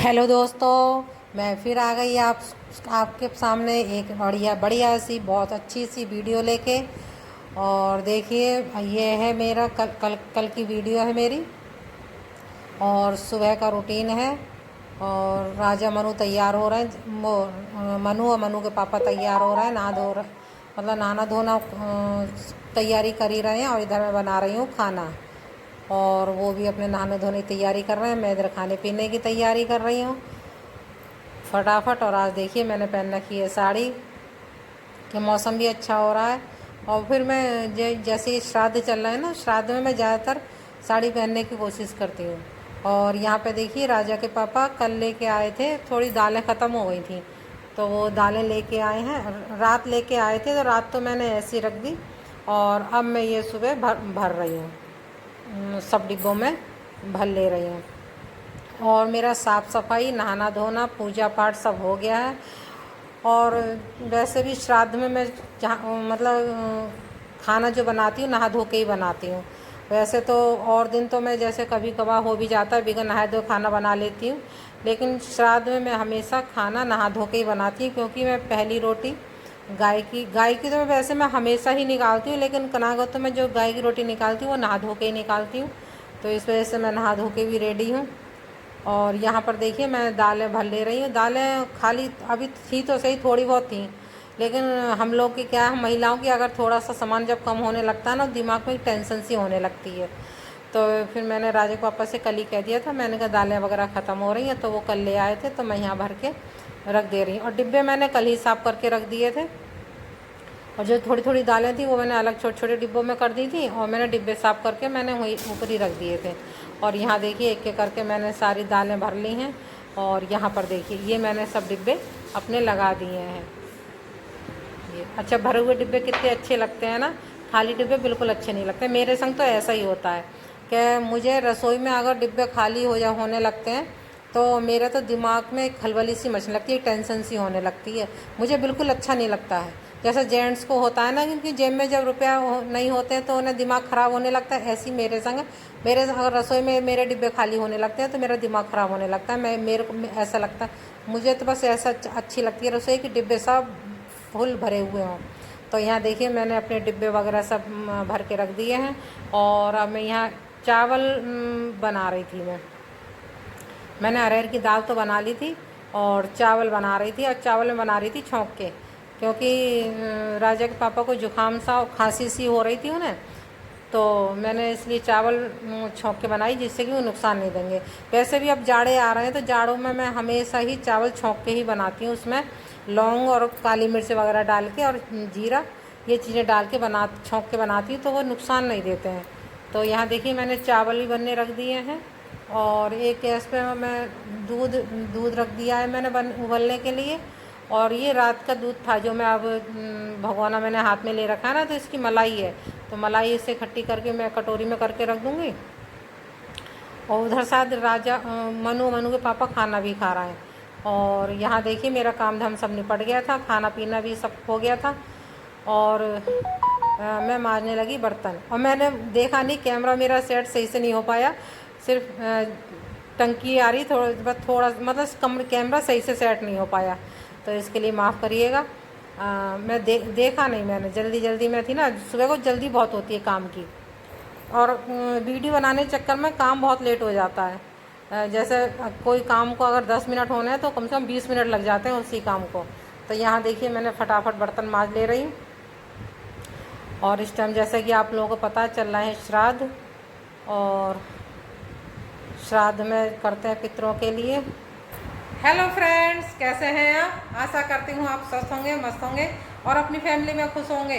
Hello दोस्तों, मैं फिर आ गई आपके सामने एक बढ़िया सी बहुत अच्छी सी वीडियो लेके। और देखिए, ये है मेरा कल की वीडियो है मेरी। और सुबह का रूटीन है। और राजा मनु तैयार हो रहे हैं, मनु और मनु के पापा तैयार हो रहे हैं, नहा धो रहे, मतलब नहाना धोना तैयारी कर ही रहे हैं। और इधर मैं बना रही हूँ खाना, और वो भी अपने नहाने धोने की तैयारी कर रहे हैं। मैं इधर खाने पीने की तैयारी कर रही हूँ फटाफट। और आज देखिए, मैंने पहन रखी है साड़ी, कि मौसम भी अच्छा हो रहा है। और फिर मैं जैसे श्राद्ध चल रहा है ना, श्राद्ध में मैं ज़्यादातर साड़ी पहनने की कोशिश करती हूँ। और यहाँ पे देखिए, राजा के पापा कल लेके आए थे, थोड़ी दालें ख़त्म हो गई थी, तो वो दालें लेके आए हैं। रात लेके आए थे, तो रात तो मैंने ऐसी रख दी। और अब मैं ये सुबह भर रही हूँ, सब डिब्बों में भर ले रही हूँ। और मेरा साफ़ सफाई, नहाना धोना, पूजा पाठ सब हो गया है। और वैसे भी श्राद्ध में मैं जहाँ मतलब खाना जो बनाती हूँ नहा धो के ही बनाती हूँ। वैसे तो और दिन तो मैं जैसे कभी कभार हो भी जाता है, बिना नहाए धोए खाना बना लेती हूँ। लेकिन श्राद्ध में मैं हमेशा खाना नहा धो के ही बनाती हूँ, क्योंकि मैं पहली रोटी गाय की तो वैसे मैं हमेशा ही निकालती हूँ, लेकिन कनागत तो मैं जो गाय की रोटी निकालती हूँ वो नहा धो के ही निकालती हूँ। तो इस वजह से मैं नहा धो के भी रेडी हूँ। और यहाँ पर देखिए, मैं दालें भर ले रही हूँ। दालें खाली अभी थी तो सही, थोड़ी बहुत थी, लेकिन हम लोग की क्या है, महिलाओं की अगर थोड़ा सा सामान जब कम होने लगता है ना, दिमाग में टेंशन सी होने लगती है। तो फिर मैंने राजा के पापा से कल ही कह दिया था, मैंने कहा दालें वगैरह ख़त्म हो रही हैं, तो वो कल ले आए थे, तो मैं यहाँ भर के रख दे रही हूँ। और डिब्बे मैंने कल ही साफ़ करके रख दिए थे। और जो थोड़ी थोड़ी दालें थी वो मैंने अलग छोटे छोटे डिब्बों में कर दी थी, और मैंने डिब्बे साफ़ करके मैंने वहीं ऊपर ही रख दिए थे। और यहाँ देखिए, एक एक करके मैंने सारी दालें भर ली हैं। और यहाँ पर देखिए, ये मैंने सब डिब्बे अपने लगा दिए हैं। ये अच्छा, भरे हुए डिब्बे कितने अच्छे लगते हैं ना। खाली डिब्बे बिल्कुल अच्छे नहीं लगते। मेरे संग तो ऐसा ही होता है कि मुझे रसोई में अगर डिब्बे खाली होने लगते हैं, तो मेरे तो दिमाग में एक खलबली सी मचने लगती है, टेंशन सी होने लगती है। मुझे बिल्कुल अच्छा नहीं लगता है। जैसे जेंट्स को होता है ना, क्योंकि जेब में जब रुपया नहीं होते हैं तो उन्हें दिमाग ख़राब होने लगता है, ऐसी मेरे संग। अगर रसोई में मेरे डिब्बे खाली होने लगते हैं तो मेरा दिमाग ख़राब होने लगता है। मेरे को ऐसा लगता है, मुझे तो बस ऐसा अच्छी लगती है रसोई की डिब्बे सब फुल भरे हुए हों। तो यहाँ देखिए, मैंने अपने डिब्बे वगैरह सब भर के रख दिए हैं। और अब मैं यहाँ चावल बना रही थी। मैंने अरहर की दाल तो बना ली थी, और चावल बना रही थी। और चावल में बना रही थी छौंक के, क्योंकि राजा के पापा को जुकाम सा और खांसी सी हो रही थी उन्हें। तो मैंने इसलिए चावल छौंक के बनाई, जिससे कि वो नुकसान नहीं देंगे। वैसे भी अब जाड़े आ रहे हैं, तो जाड़ों में मैं हमेशा ही चावल छौंक के ही बनाती हूँ। उसमें लौंग और काली मिर्च वगैरह डाल के, और जीरा, ये चीज़ें डाल के छौंक के बनाती हूँ, तो वो नुकसान नहीं देते हैं। तो यहाँ देखिए, मैंने चावल भी बनने रख दिए हैं। और एक गैस पे मैं दूध दूध रख दिया है मैंने उबलने के लिए। और ये रात का दूध था, जो मैं अब भगोना मैंने हाथ में ले रखा है ना, तो इसकी मलाई है, तो मलाई इसे इकट्ठी करके मैं कटोरी में करके रख दूँगी। और उधर शायद मनु के पापा खाना भी खा रहे हैं। और यहाँ देखिए, मेरा काम धाम सब निपट गया था, खाना पीना भी सब हो गया था। और मैं मांजने लगी बर्तन। और मैंने देखा नहीं, कैमरा मेरा सेट सही से नहीं हो पाया, सिर्फ टंकी आ रही, थोड़ा मतलब कैमरा सही से सेट नहीं हो पाया, तो इसके लिए माफ़ करिएगा। मैं देखा नहीं, मैंने जल्दी जल्दी में थी ना, सुबह को जल्दी बहुत होती है काम की। और वीडियो बनाने के चक्कर में काम बहुत लेट हो जाता है। जैसे कोई काम को अगर 10 मिनट होने हैं, तो कम से कम 20 मिनट लग जाते हैं उसी काम को। तो यहाँ देखिए, मैंने फटाफट बर्तन मांज ले रही हूँ। और इस टाइम जैसे कि आप लोगों को पता चल रहा है श्राद्ध, और श्राद्ध में करते हैं पितरों के लिए। हेलो फ्रेंड्स, कैसे हैं आप? आशा करती हूँ आप स्वस्थ होंगे, मस्त होंगे, और अपनी फैमिली में खुश होंगे।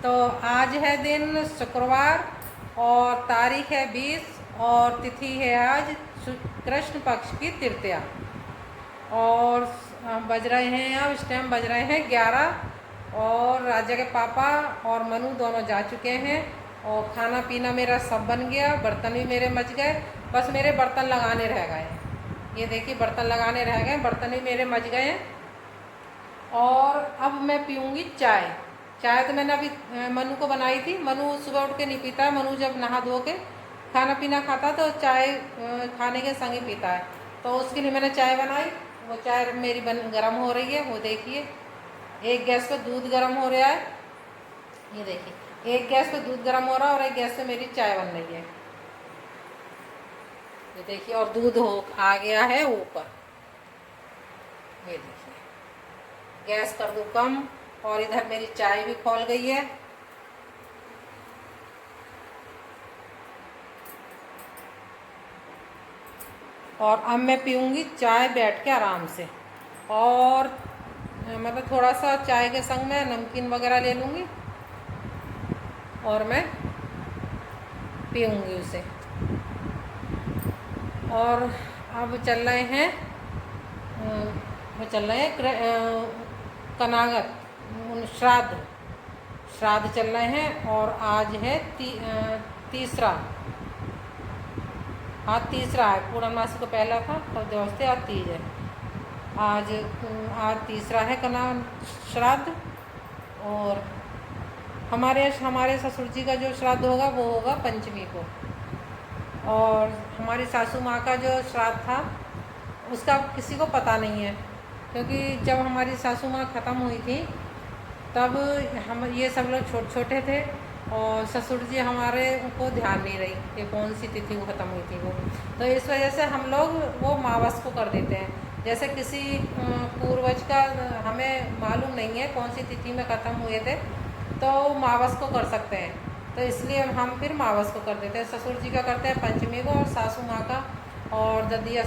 तो आज है दिन शुक्रवार, और तारीख है 20, और तिथि है आज कृष्ण पक्ष की तृतीया। और बज रहे हैं, अब इस टाइम बज रहे हैं 11। और राजा के पापा और मनु दोनों जा चुके हैं। और खाना पीना मेरा सब बन गया, बर्तन भी मेरे मच गए, बस मेरे बर्तन लगाने रह गए। ये देखिए, बर्तन लगाने रह गए, बर्तन भी मेरे मच गए हैं। और अब मैं पीऊँगी चाय। चाय तो मैंने अभी मनु को बनाई थी। मनु सुबह उठ के नहीं पीता है। मनु जब नहा धो के खाना पीना खाता है, तो चाय खाने के संग ही पीता है। तो उसके लिए मैंने चाय बनाई। वो चाय मेरी गर्म हो रही है। वो देखिए, एक गैस पे दूध गर्म हो रहा है, ये देखिए, एक गैस पे दूध गर्म हो रहा है और एक गैस पे मेरी चाय बन रही है, ये देखिए। और दूध हो आ गया है ऊपर, ये देखिए। गैस कर दूँ कम, और इधर मेरी चाय भी खौल गई है। और अब मैं पीऊँगी चाय बैठ के आराम से, और मतलब थोड़ा सा चाय के संग में नमकीन वगैरह ले लूँगी और मैं पीऊँगी उसे। और अब चल रहे हैं, वो चल रहे हैं कनागत श्राद्ध चल रहे हैं। और आज है तीसरा, हाँ तीसरा है। पूर्णमासी को पहला था, तब दिवस थे, आज तीज है। आज तीसरा है श्राद्ध। और हमारे ससुर जी का जो श्राद्ध होगा वो होगा पंचमी को। और हमारी सासू माँ का जो श्राद्ध था उसका किसी को पता नहीं है, क्योंकि जब हमारी सासू माँ ख़त्म हुई थी तब हम ये सब लोग छोटे थे, और ससुर जी हमारे को ध्यान नहीं रही कि कौन सी तिथि को ख़त्म हुई थी वो। तो इस वजह से हम लोग वो मावस को कर देते हैं। जैसे किसी पूर्वज का हमें मालूम नहीं है कौन सी तिथि में ख़त्म हुए थे, तो मावस को कर सकते हैं। तो इसलिए हम फिर मावस को कर देते हैं। ससुर जी का करते हैं पंचमी को, और सासू माँ का और ददिया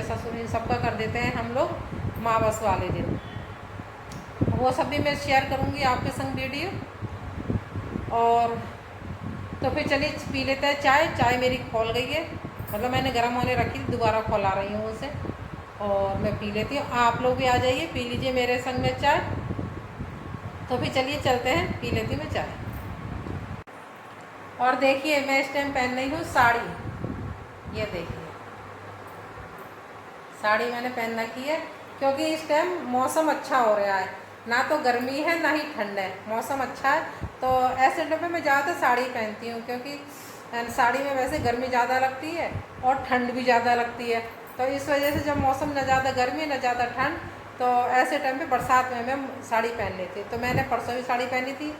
ससुर इन सबका कर देते हैं हम लोग मावस वाले दिन। वो सब भी मैं शेयर करूँगी आपके संग वीडियो। और तो फिर चलिए पी लेते हैं चाय। चाय मेरी खौल गई है, मतलब मैंने गर्म होने रखी थी, दोबारा खौला रही हूँ उसे, और मैं पी लेती हूँ। आप लोग भी आ जाइए, पी लीजिए मेरे संग में चाय। तो फिर चलिए चलते हैं, पी लेती हूँ मैं चाय। और देखिए मैं इस टाइम पहन रही हूँ साड़ी, ये देखिए साड़ी मैंने पहन रखी है, क्योंकि इस टाइम मौसम अच्छा हो रहा है, ना तो गर्मी है ना ही ठंड है, मौसम अच्छा है। तो ऐसे टाइम पे मैं ज़्यादातर साड़ी पहनती हूँ, क्योंकि साड़ी में वैसे गर्मी ज़्यादा लगती है और ठंड भी ज़्यादा लगती है। तो इस वजह से जब मौसम न ज़्यादा गर्मी न ज़्यादा ठंड, तो ऐसे टाइम पे बरसात में मैं साड़ी पहन लेती हूँ। तो मैंने परसों भी साड़ी पहनी थी,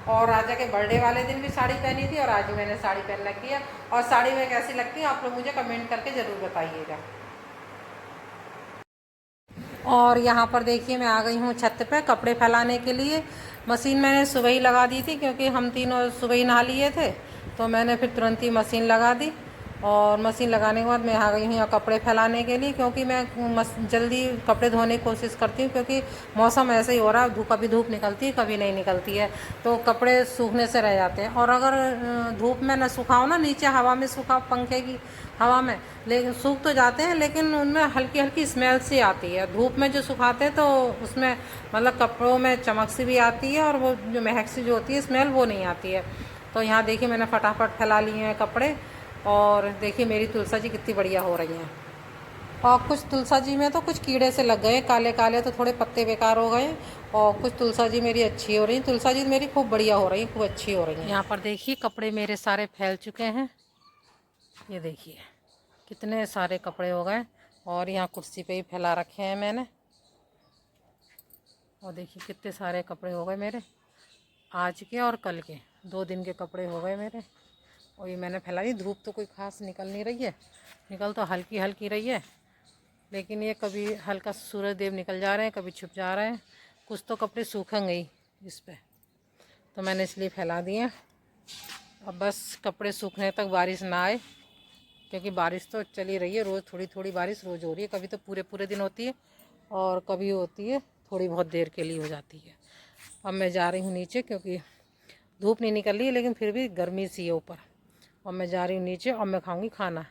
और राजा के बर्थडे वाले दिन भी साड़ी पहनी थी, और आज भी मैंने साड़ी पहन रखी है। और साड़ी में कैसी लगती है आप लोग मुझे कमेंट करके ज़रूर बताइएगा। और यहाँ पर देखिए मैं आ गई हूँ छत पे कपड़े फैलाने के लिए। मशीन मैंने सुबह ही लगा दी थी, क्योंकि हम तीनों सुबह ही नहा लिए थे, तो मैंने फिर तुरंत ही मशीन लगा दी। और मशीन लगाने के बाद मैं आ गई हूँ यहाँ कपड़े फैलाने के लिए, क्योंकि मैं जल्दी कपड़े धोने की कोशिश करती हूँ, क्योंकि मौसम ऐसे ही हो रहा है, कभी धूप निकलती है कभी नहीं निकलती है, तो कपड़े सूखने से रह जाते हैं। और अगर धूप में न सुखाओ ना, नीचे हवा में सुखाओ, पंखे की हवा में, लेकिन सूख तो जाते हैं, लेकिन उनमें हल्की हल्की स्मेल सी आती है। धूप में जो सुखाते हैं तो उसमें मतलब कपड़ों में चमक सी भी आती है, और वो जो महक सी जो होती है स्मेल वो नहीं आती है। तो यहाँ देखिए मैंने फटाफट फैला लिए हैं कपड़े। और देखिए मेरी तुलसा जी कितनी बढ़िया हो रही हैं। और कुछ तुलसा जी में तो कुछ कीड़े से लग गए काले काले, तो थोड़े पत्ते बेकार हो गए। और कुछ तुलसा जी मेरी अच्छी हो रही, तुलसा जी मेरी खूब बढ़िया हो रही, खूब अच्छी हो रही हैं। यहाँ पर देखिए कपड़े मेरे सारे फैल चुके हैं, ये देखिए कितने सारे कपड़े हो गए। और यहाँ कुर्सी पे ही फैला रखे हैं मैंने। और देखिए कितने सारे कपड़े हो गए मेरे, आज के और कल के 2 दिन के कपड़े हो गए मेरे। और ये मैंने फैला दी। धूप तो कोई खास निकल नहीं रही है, निकल तो हल्की हल्की रही है, लेकिन ये कभी हल्का सूरज देव निकल जा रहे हैं, कभी छुप जा रहे हैं। कुछ तो कपड़े सूखेंगे ही इस पर, तो मैंने इसलिए फैला दिए। अब बस कपड़े सूखने तक बारिश ना आए, क्योंकि बारिश तो चली रही है, रोज़ थोड़ी थोड़ी बारिश रोज़ हो रही है। कभी तो पूरे पूरे दिन होती है, और कभी होती है थोड़ी बहुत देर के लिए हो जाती है। अब मैं जा रही हूँ नीचे, क्योंकि धूप नहीं निकल रही है, लेकिन फिर भी गर्मी सी है ऊपर। और मैं जा रही हूँ नीचे, और मैं खाऊंगी खाना।